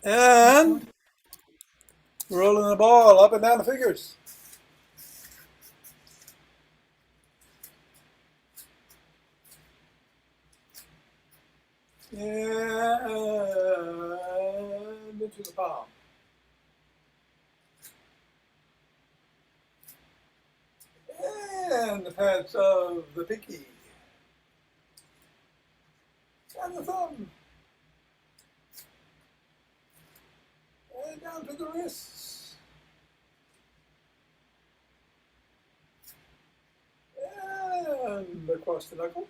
And rolling the ball up and down the figures. And into the palm. And the pads of the pinky. And the thumb. And down to the wrists. And across the knuckles.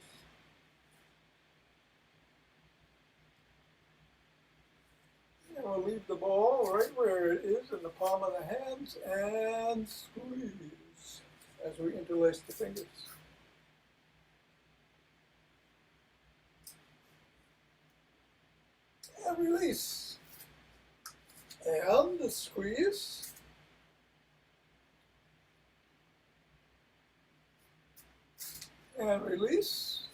And we'll leave the ball right where it is in the palm of the hands and squeeze as we interlace the fingers. And release. And squeeze. And release.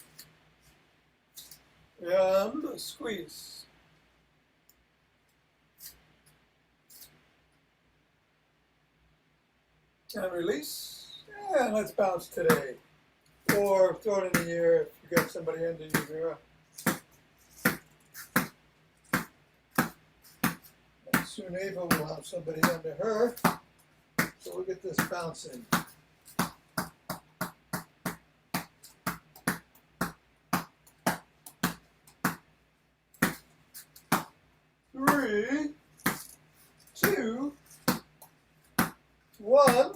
And squeeze. And release. And let's bounce today. Or throw it in the air if you got somebody under you. And soon Ava will have somebody under her. So we'll get this bouncing. Three, two, one.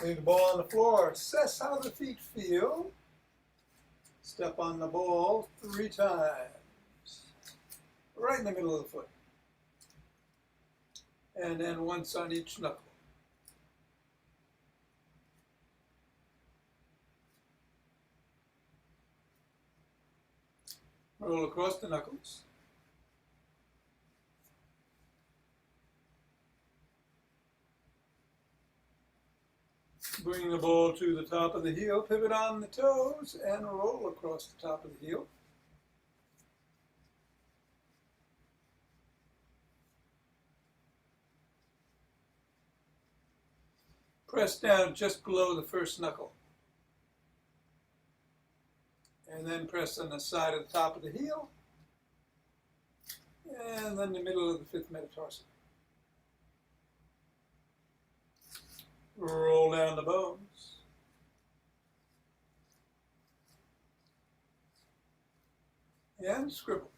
Leave the ball on the floor. Assess how the feet feel. Step on the ball 3 times. Right in the middle of the foot. And then once on each knuckle. Roll across the knuckles. Bring the ball to the top of the heel, pivot on the toes, and roll across the top of the heel. Press down just below the first knuckle. And then press on the side of the top of the heel. And then the middle of the 5th metatarsal. Roll down the bones. And scribble.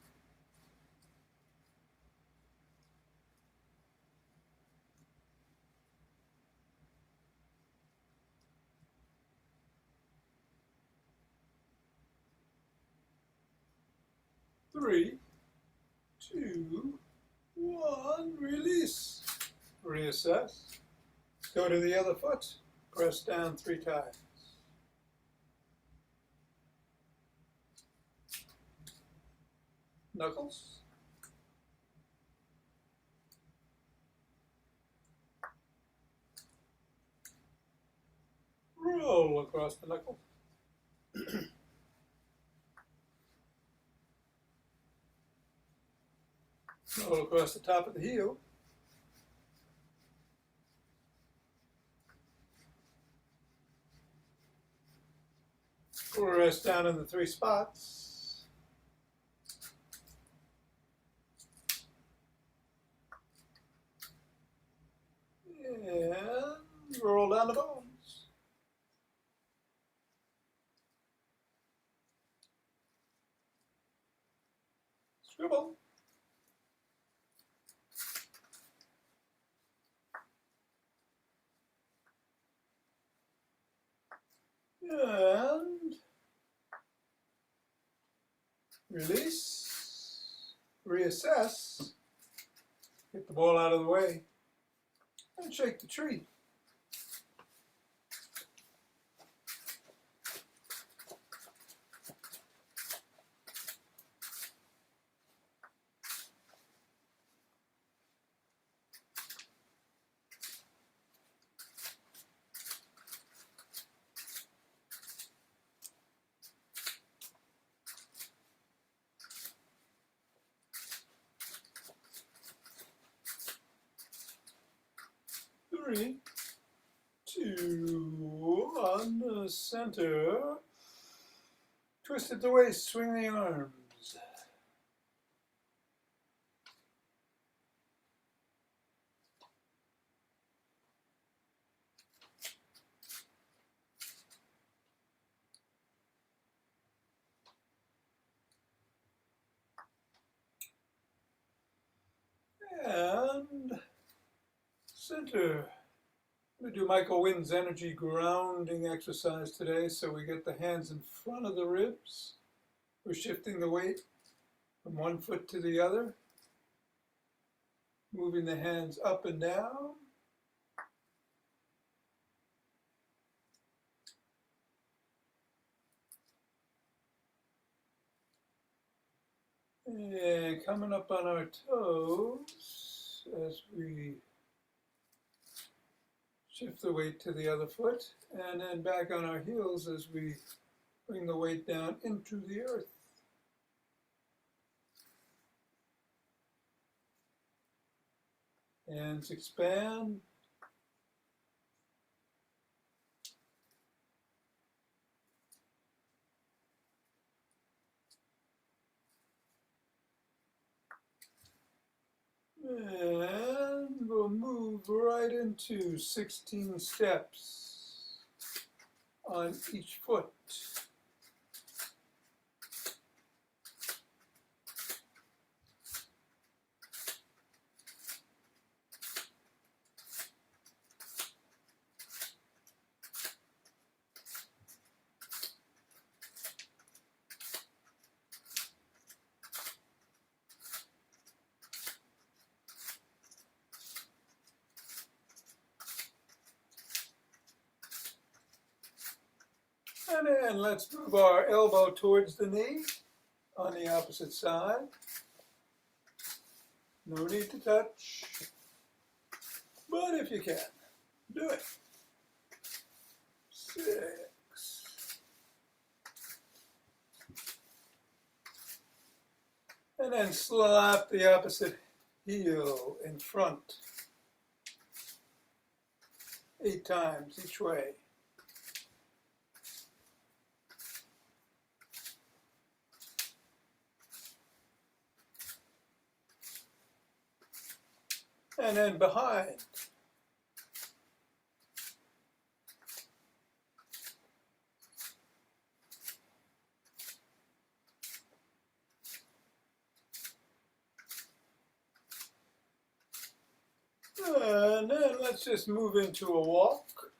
Three, two, one, release. Reassess. Go to the other foot. Press down 3 times. Knuckles. Roll across the knuckle. Roll across the top of the heel. Press down in the 3 spots. And roll down the bones. Scribble. And release, reassess, get the ball out of the way, and shake the tree. 3, 2, on the center. Twist at the waist, swing the arms. And center. I'm going to do Michael Wynn's energy grounding exercise today, so we get the hands in front of the ribs. We're shifting the weight from one foot to the other, moving the hands up and down. And coming up on our toes as we shift the weight to the other foot, and then back on our heels as we bring the weight down into the earth. Hands expand. And we'll move right into 16 steps on each foot. And then let's move our elbow towards the knee on the opposite side. No need to touch, but if you can, do it. 6. And then slap the opposite heel in front. 8 times each way. And then behind. And then let's just move into a walk,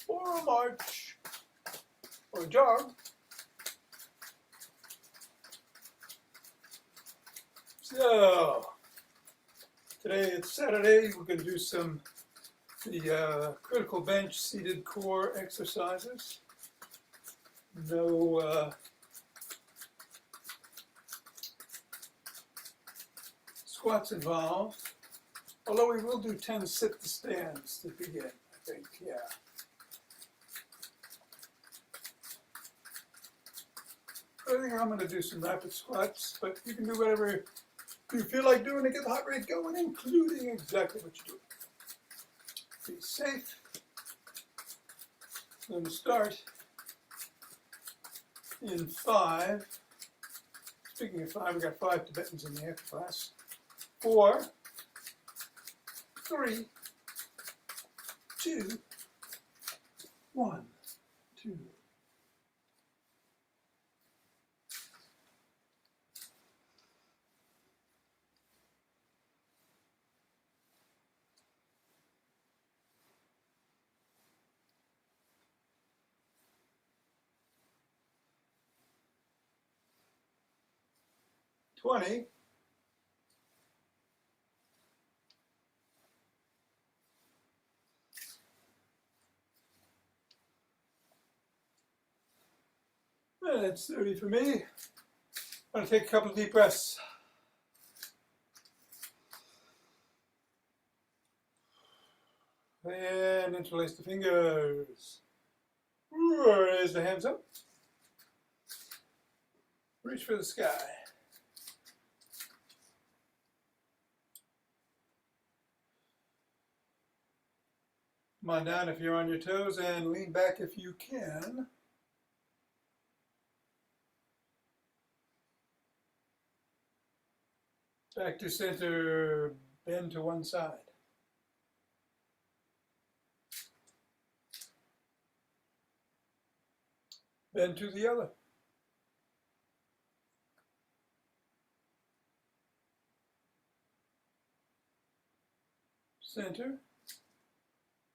or a march, or a jog. So, today it's Saturday. We're going to do the critical bench seated core exercises. No squats involved. Although we will do 10 sit to stands to begin, I think, yeah. I think I'm going to do some rapid squats, but you can do whatever you feel like doing to get the heart rate going, including exactly what you do. Be safe. I'm going to start in 5. Speaking of 5, we've got 5 Tibetans in the after class. 4, 3, 2, 1, 2. $20. That's 30 for me. I'm going to take a couple of deep breaths. And interlace the fingers. Raise the hands up. Reach for the sky. Come on down if you're on your toes and lean back if you can. Back to center, bend to one side. Bend to the other. Center.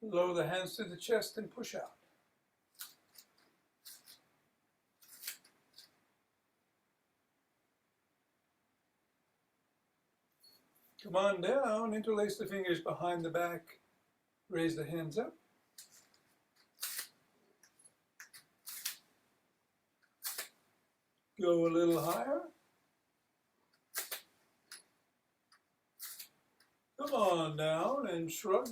Lower the hands to the chest and push out. Come on down, interlace the fingers behind the back, raise the hands up. Go a little higher. Come on down and shrug.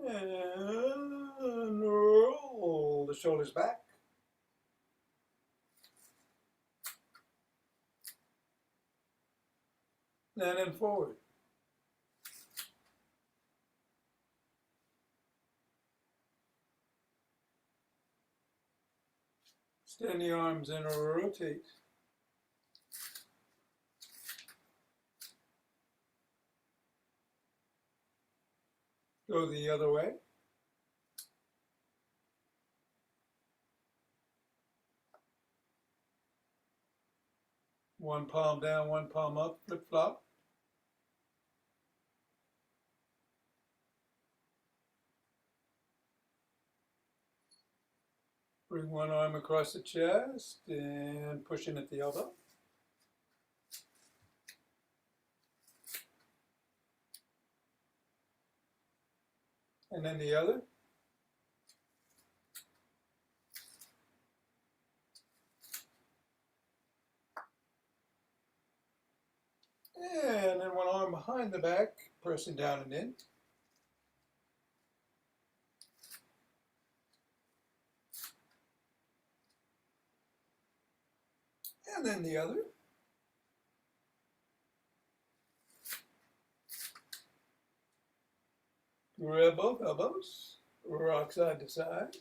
And roll the shoulders back. And then forward. Extend the arms and rotate. Go the other way. One palm down, one palm up, flip flop. Bring one arm across the chest and push in at the elbow. And then the other. And then one arm behind the back, pressing down and in. And then the other. Grab both elbows, rock side to side.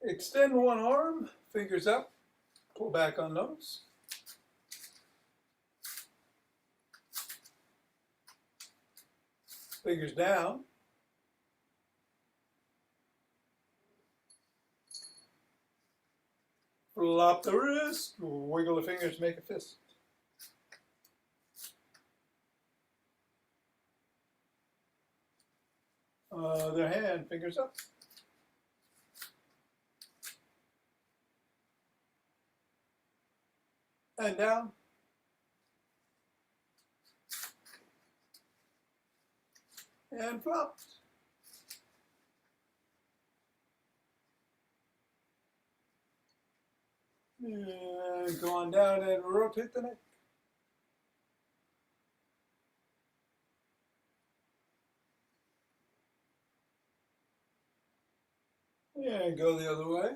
Extend one arm, fingers up, pull back on those. Fingers down. Flop the wrist, wiggle the fingers, make a fist. Other hand, fingers up. And down. And flop. And go on down and rotate the neck. And go the other way.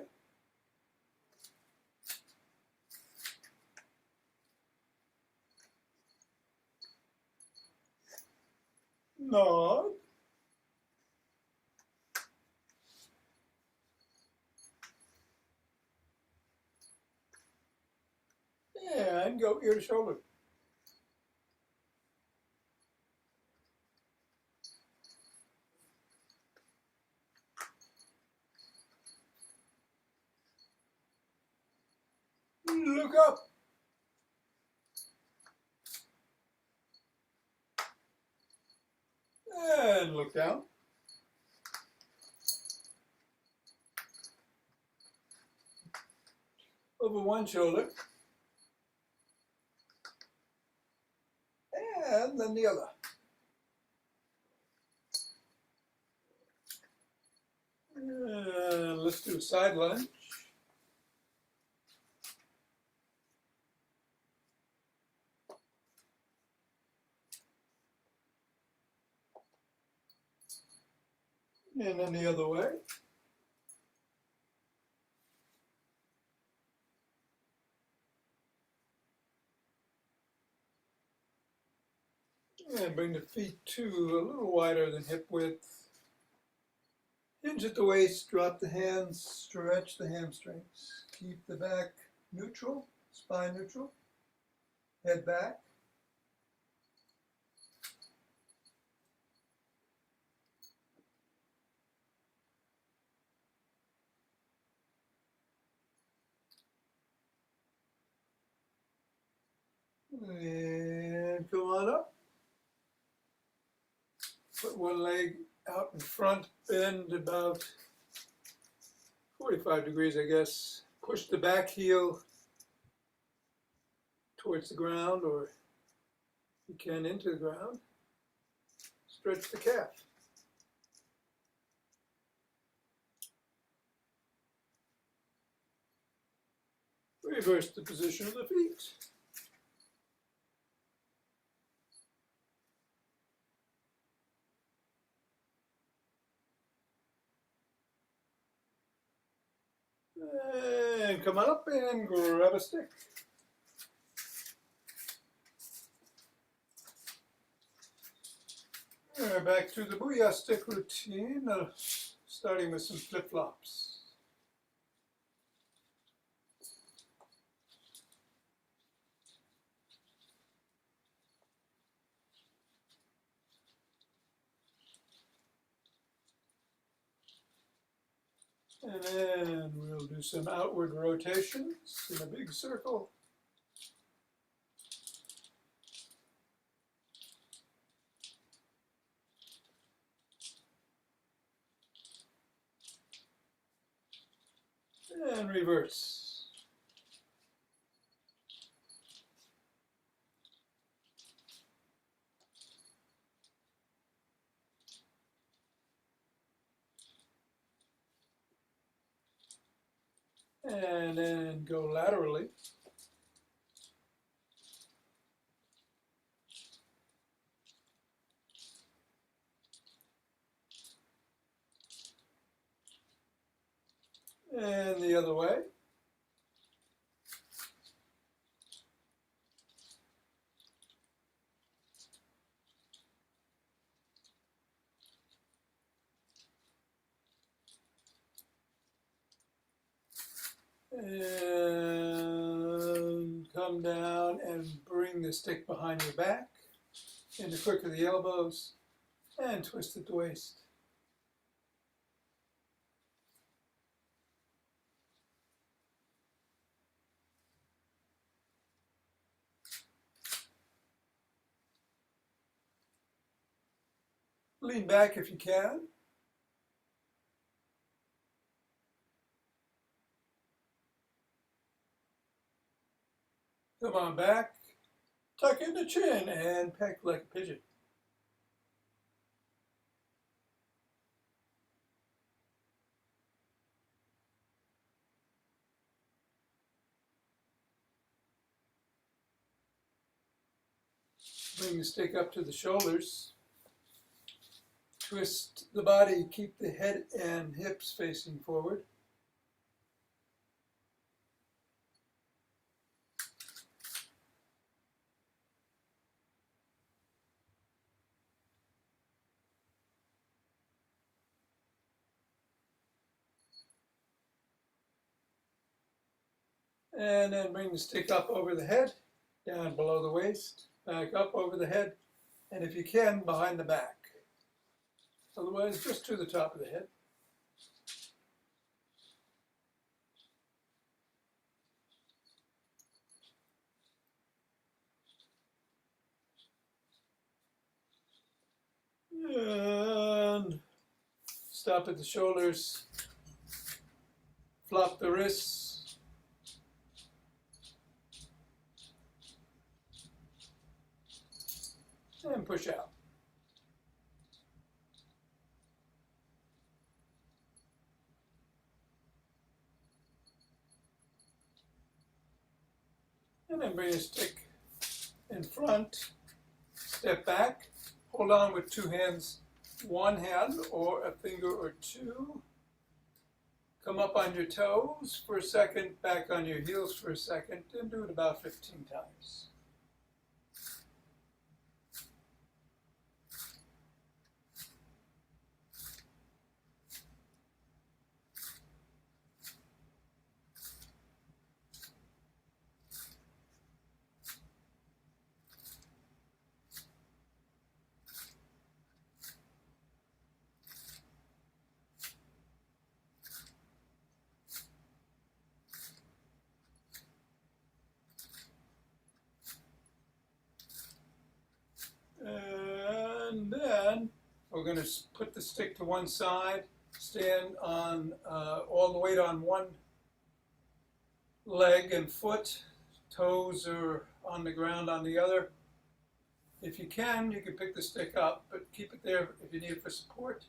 Nod. And go ear to shoulder. Look up. And look down. Over one shoulder. And then the other. And let's do a side lunge. And then the other way. And bring the feet to a little wider than hip width. Hinge at the waist, drop the hands, stretch the hamstrings. Keep the back neutral, spine neutral, head back. And come on up. Put one leg out in front, bend about 45 degrees, I guess. Push the back heel towards the ground, or you can into the ground. Stretch the calf. Reverse the position of the feet. And come on up and grab a stick. Back to the Booyah stick routine, starting with some flip-flops. And then we'll do some outward rotations in a big circle. And reverse. And then go laterally. And the other way. And come down and bring the stick behind your back, in the crook of the elbows, and twist at the waist. Lean back if you can. Come on back, tuck in the chin, and peck like a pigeon. Bring the stick up to the shoulders. Twist the body, keep the head and hips facing forward. And then bring the stick up over the head, down below the waist, back up over the head, and if you can, behind the back. Otherwise, just to the top of the head. And stop at the shoulders, flop the wrists, and push out. And then bring a stick in front, step back, hold on with two hands one hand or a finger or two. Come up on your toes for a second, back on your heels for a second, and do it about 15 times. And then we're going to put the stick to one side, stand on all the weight on one leg and foot, toes are on the ground on the other. If you can pick the stick up, but keep it there if you need it for support.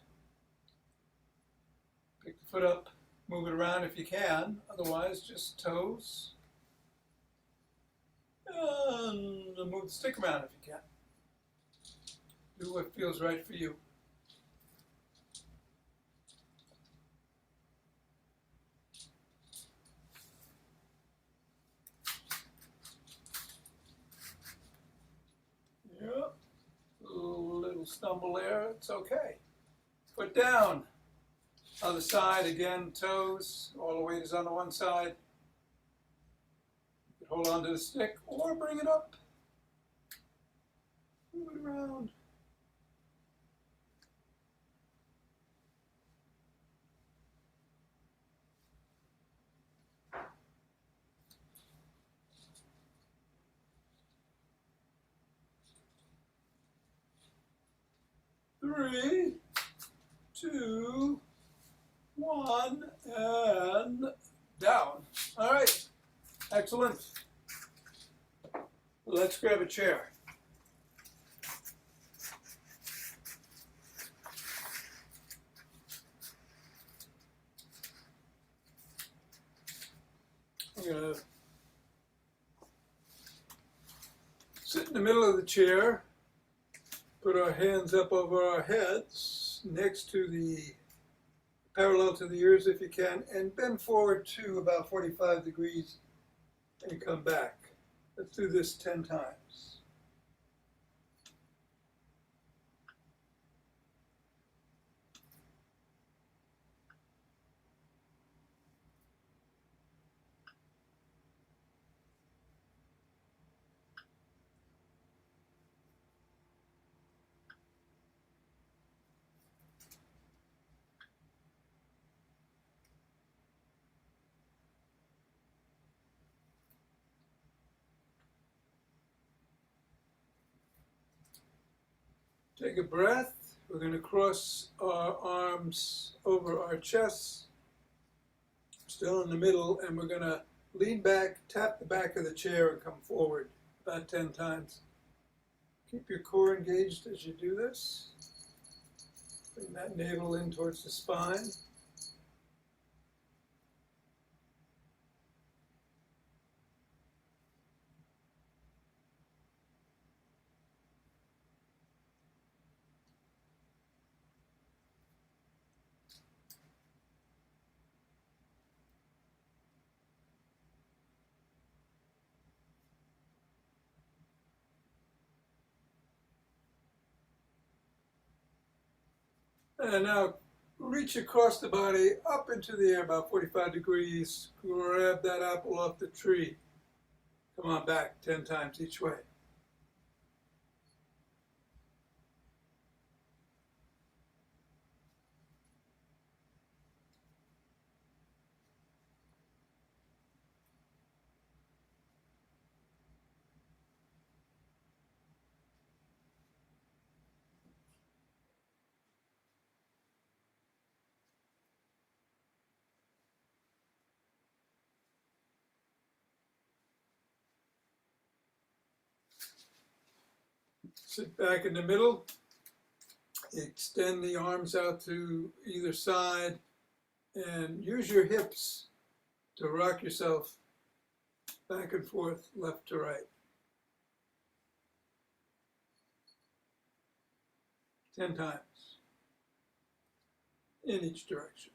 Pick the foot up, move it around if you can, otherwise just toes. And move the stick around if you can. Do what feels right for you. Yep. A little stumble there, it's okay. Foot down. Other side, again, toes. All the weight is on the one side. You can hold on to the stick or bring it up. Move it around. Three, two, one, and down. All right, excellent. Let's grab a chair. I'm going to sit in the middle of the chair, put our hands up over our heads, next to the, parallel to the ears if you can, and bend forward to about 45 degrees and come back. Let's do this 10 times. Take a breath. We're going to cross our arms over our chests, still in the middle, and we're going to lean back, tap the back of the chair, and come forward about 10 times. Keep your core engaged as you do this. Bring that navel in towards the spine. And now reach across the body, up into the air about 45 degrees. Grab that apple off the tree. Come on back 10 times each way. Sit back in the middle. Extend the arms out to either side and use your hips to rock yourself back and forth, left to right. 10 times. in each direction.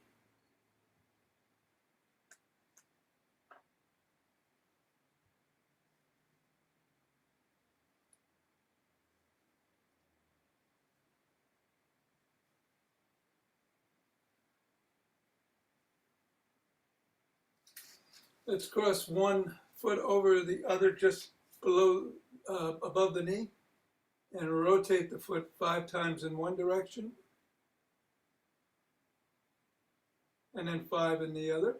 Let's cross one foot over the other just below, above the knee, and rotate the foot 5 times in one direction, and then 5 in the other.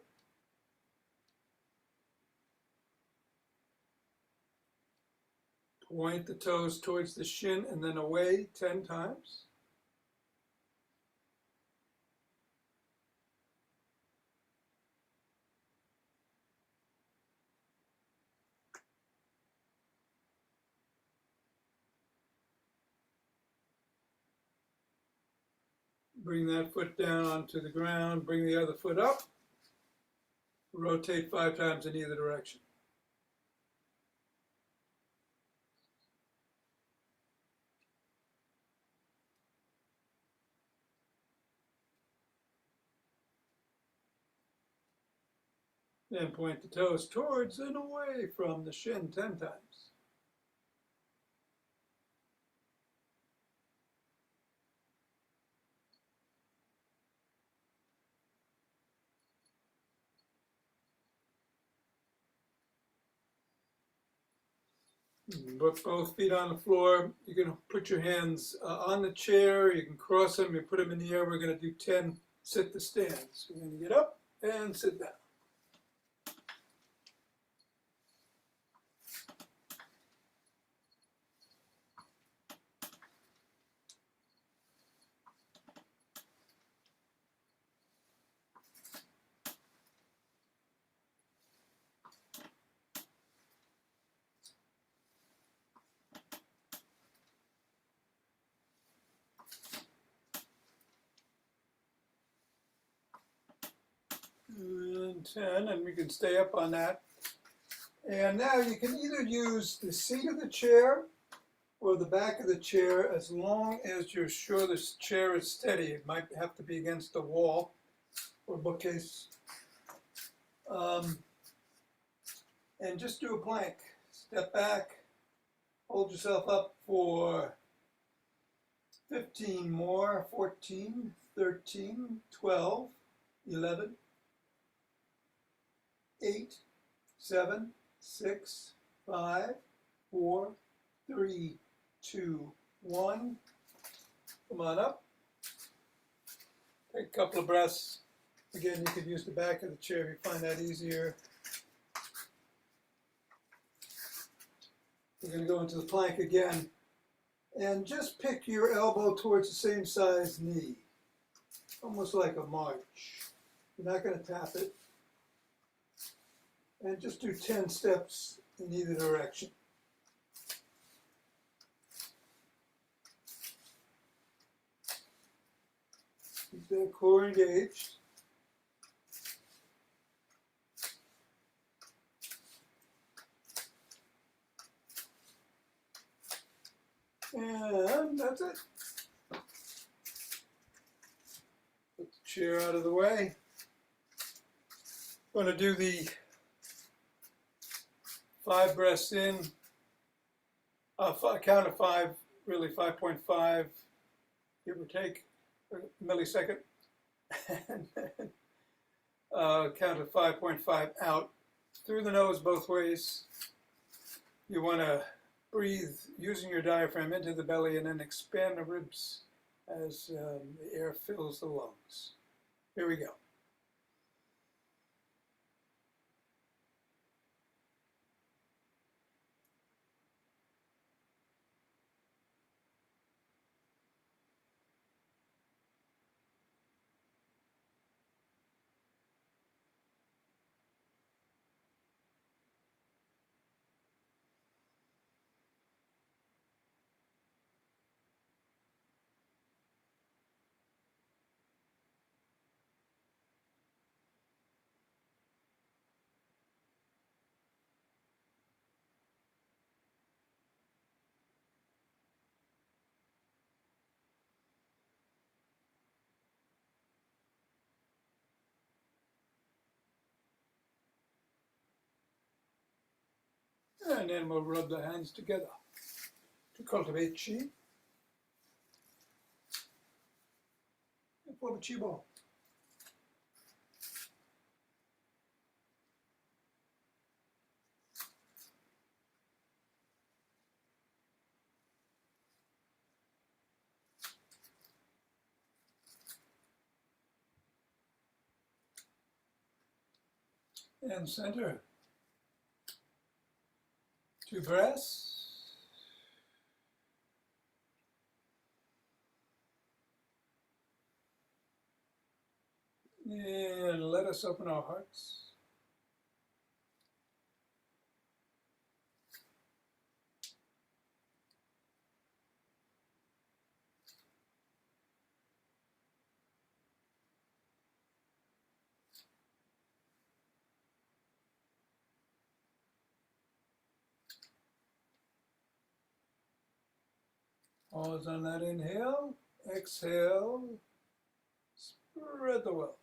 Point the toes towards the shin and then away 10 times. Bring that foot down onto the ground, bring the other foot up, rotate 5 times in either direction. Then point the toes towards and away from the shin 10 times. Put both feet on the floor. You can put your hands on the chair. You can cross them. You put them in the air. We're going to do 10 sit to stands. We're going to get up and sit down. And 10, and we can stay up on that. And now you can either use the seat of the chair or the back of the chair as long as you're sure the chair is steady. It might have to be against the wall or bookcase. And just do a plank. Step back, hold yourself up for 15 more, 14, 13, 12, 11, 8, 7, 6, 5, 4, 3, 2, 1. Come on up. Take a couple of breaths. Again, you could use the back of the chair if you find that easier. We're going to go into the plank again. And just pick your elbow towards the same size knee. Almost like a march. You're not going to tap it. And just do 10 steps in either direction. Keep that core engaged. And that's it. Put the chair out of the way. I'm going to do the 5 breaths in, count of 5, really 5.5, give or take a millisecond, and then count of 5.5 out through the nose both ways. You want to breathe using your diaphragm into the belly and then expand the ribs as the air fills the lungs. Here we go. And then we'll rub the hands together to cultivate chi for the chi ball. And center. 2 breaths. And let us open our hearts. Pause on that inhale. Exhale. Spread the wealth.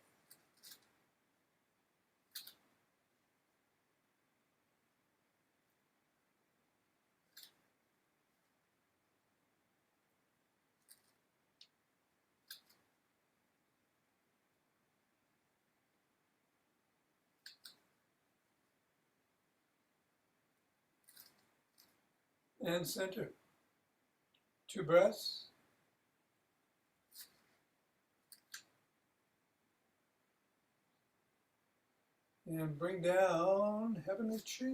And center. 2 breaths. And bring down heavenly chi.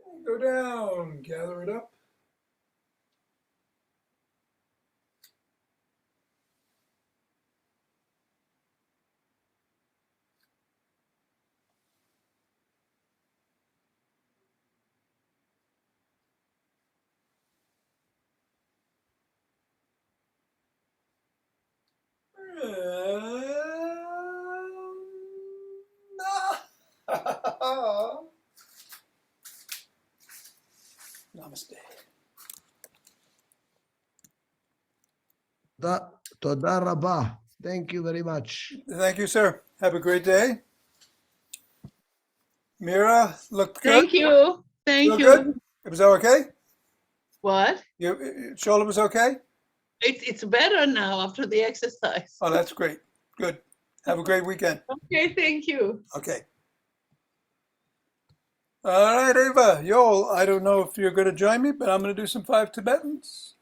And go down, gather it up. Namaste. Toda rabah. Thank you very much. Thank you, sir. Have a great day. Mira, looked good. Thank you. Thank Feel you. good? It was okay? What? Your shoulder was okay? It's better now after the exercise. Oh, that's great. Good. Have a great weekend. Okay, thank you. Okay. All right, Ava, Yoel, I don't know if you're going to join me, but I'm going to do some 5 Tibetans.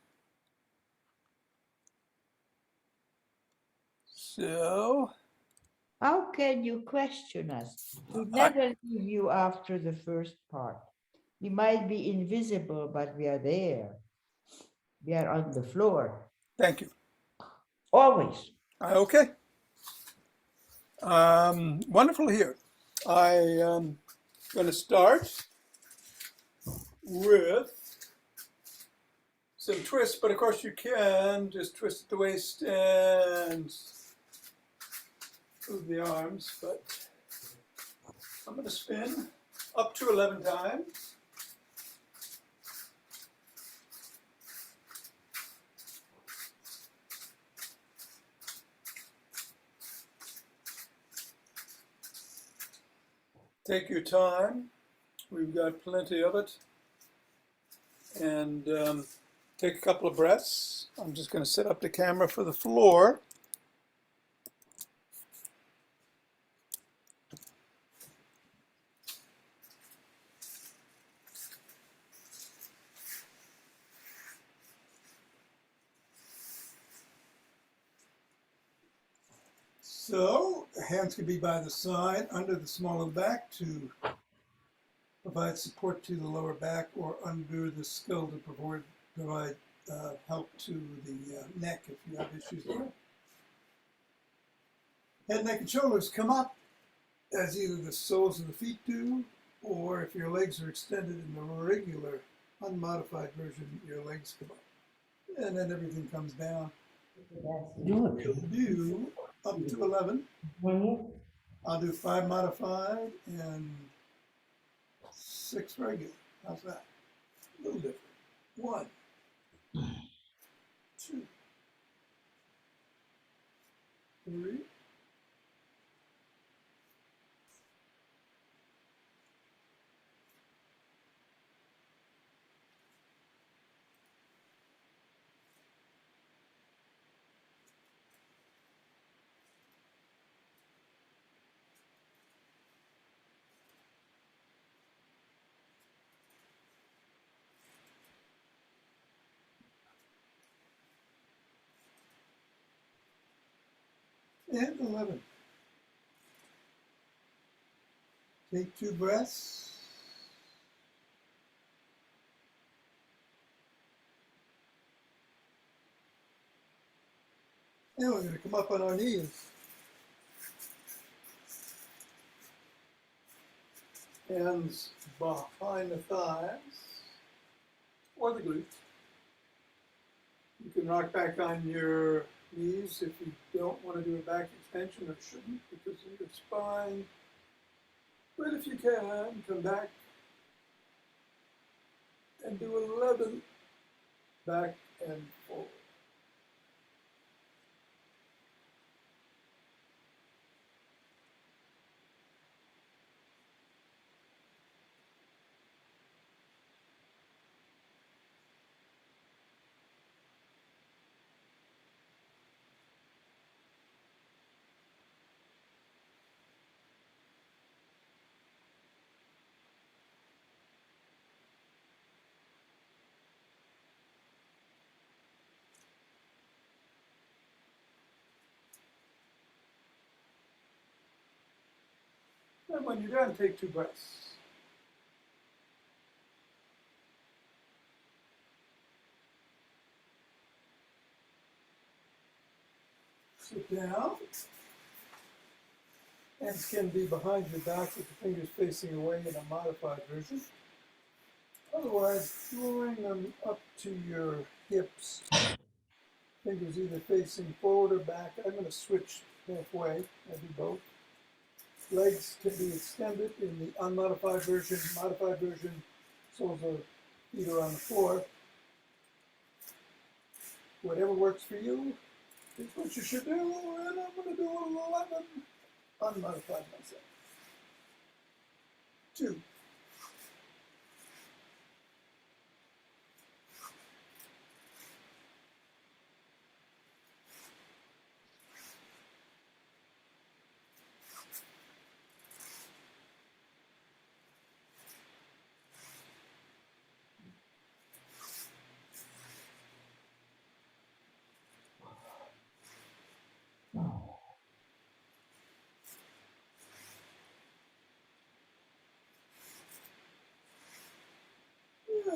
So, How can you question us? We never leave you after the first part. We might be invisible, but we are there. We are on the floor. thank you. Always. Okay. Wonderful here. I'm going to start with some twists, but of course you can just twist at the waist and move the arms, but I'm going to spin up to 11 times. Take your time. We've got plenty of it. And take a couple of breaths. I'm just going to set up the camera for the floor. So, hands can be by the side, under the small of the back to provide support to the lower back, or under the skull to provide help to the neck if you have issues there. Head, neck, and shoulders come up as either the soles of the feet do, or if your legs are extended in the regular, unmodified version, your legs come up. And then everything comes down. We'll do up to 11. I'll do 5 modified and 6 regular. How's that? A little different. 1, 2, 3. And 11. Take 2 breaths. And we're going to come up on our knees. Hands behind the thighs or the glutes. You can rock back on your knees if you don't want to do a back extension or shouldn't because of your spine. But if you can, come back and do 11 back and forward. And when you're done, take 2 breaths. Sit down. Hands can be behind your back with the fingers facing away in a modified version. Otherwise, drawing them up to your hips. Fingers either facing forward or back. I'm going to switch halfway. I do both. Legs can be extended in the unmodified version. Modified version, soles of feet are on the floor. Whatever works for you is what you should do, and I'm going to do 11 unmodified myself. 2.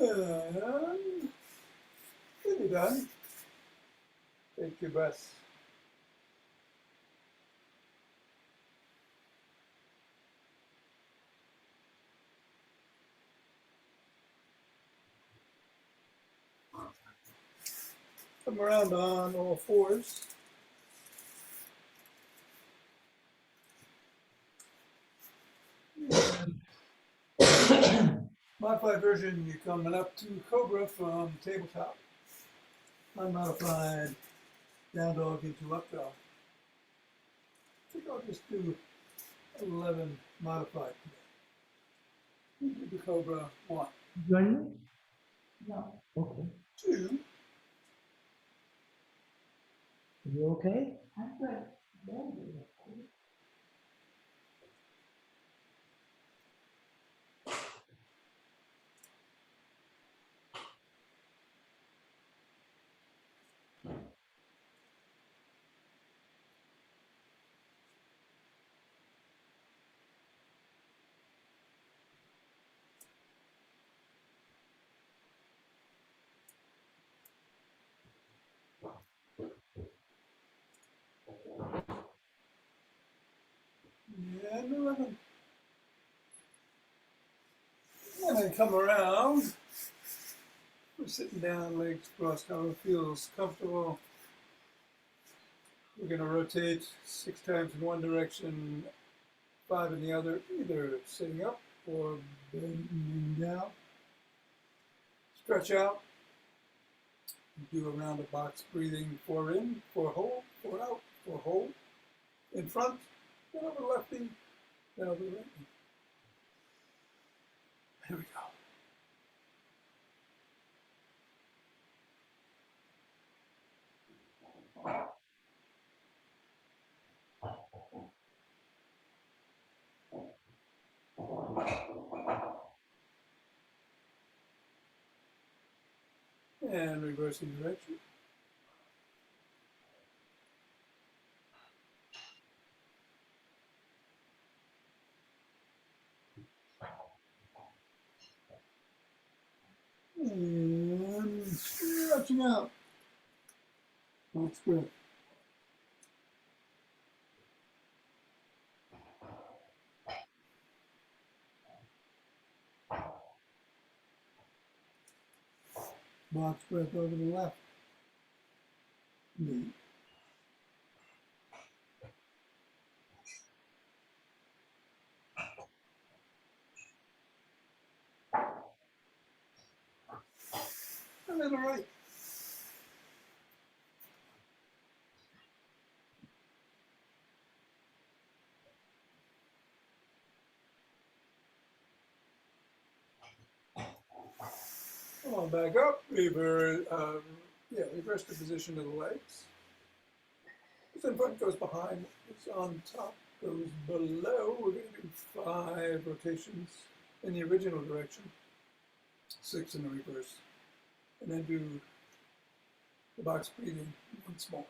And when you're done, take your breaths. Come around on all fours. Modified version, you're coming up to Cobra from tabletop. Unmodified, down dog into up dog. I think I'll just do 11 modified today. Do the Cobra 1. Join? No. Okay. 2. You okay? I'm good. Very good. And 11. And then come around. We're sitting down, legs crossed, however feels comfortable. We're going to rotate 6 times in one direction, 5 in the other, either sitting up or bending down. Stretch out. Do a round of box breathing. 4 in, 4 hold, 4 out, 4 hold. In front, then over the left knee, then over the right knee. Here we go. And reversing direction. And stretching out. That's good. Box breath over the left knee. And then the right. On back up, reverse the position of the legs. What's in front goes behind, what's on top goes below. We're going to do 5 rotations in the original direction, 6 in the reverse, and then do the box breathing once more.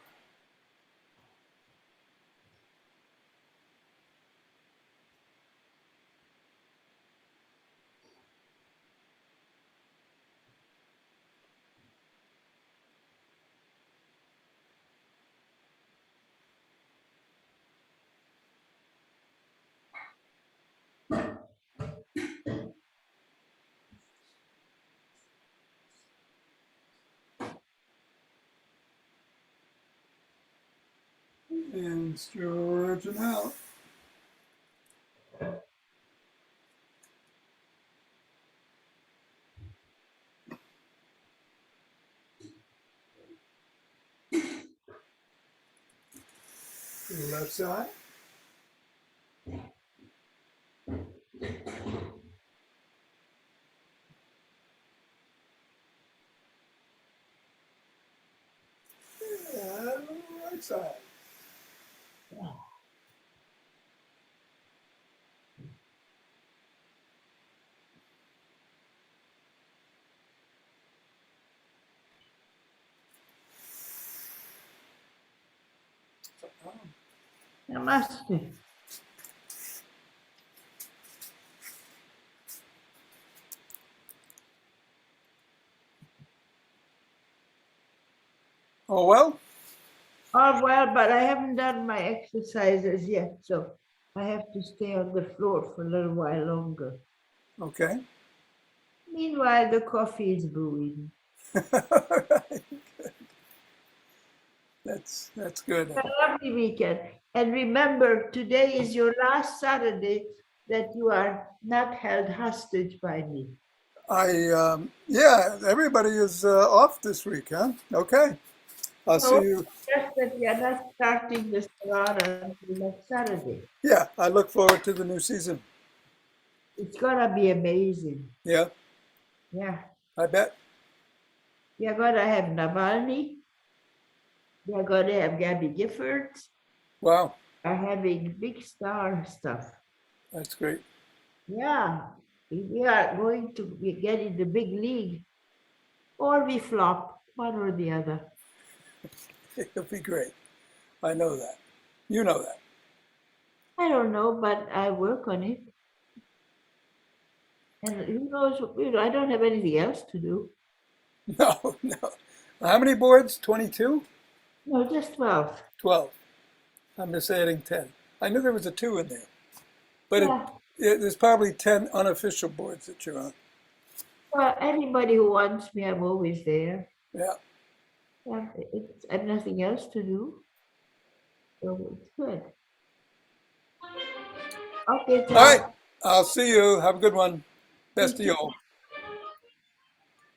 And stretching out. To the left side. And right side. Namaste. Oh, well, Oh, well, but I haven't done my exercises yet, so I have to stay on the floor for a little while longer. okay. Meanwhile, the coffee is brewing. That's good. Have a lovely weekend. And remember, today is your last Saturday that you are not held hostage by me. Yeah, everybody is off this week, huh? Okay. I'll see No, you. just that we are not starting the salon until next Saturday. Yeah, I look forward to the new season. It's gonna be amazing. Yeah, Yeah. I bet. We are gonna have Navalny. We are gonna have Gabby Giffords. Wow, Are having big star stuff. that's great. Yeah. We are going to get in the big league, or we flop, one or the other. It'll be great. I know that. You know that. I don't know, but I work on it. And who knows, I don't have anything else to do. No, no. How many boards? 22? No, just 12. 12. I'm just adding 10. I knew there was a 2 in there. But Yeah. there's probably 10 unofficial boards that you're on. Well, anybody who wants me, I'm always there. Yeah. Yeah, I have nothing else to do. So it's good. Okay, All right. Jack. I'll see you. Have a good one. Best to you all.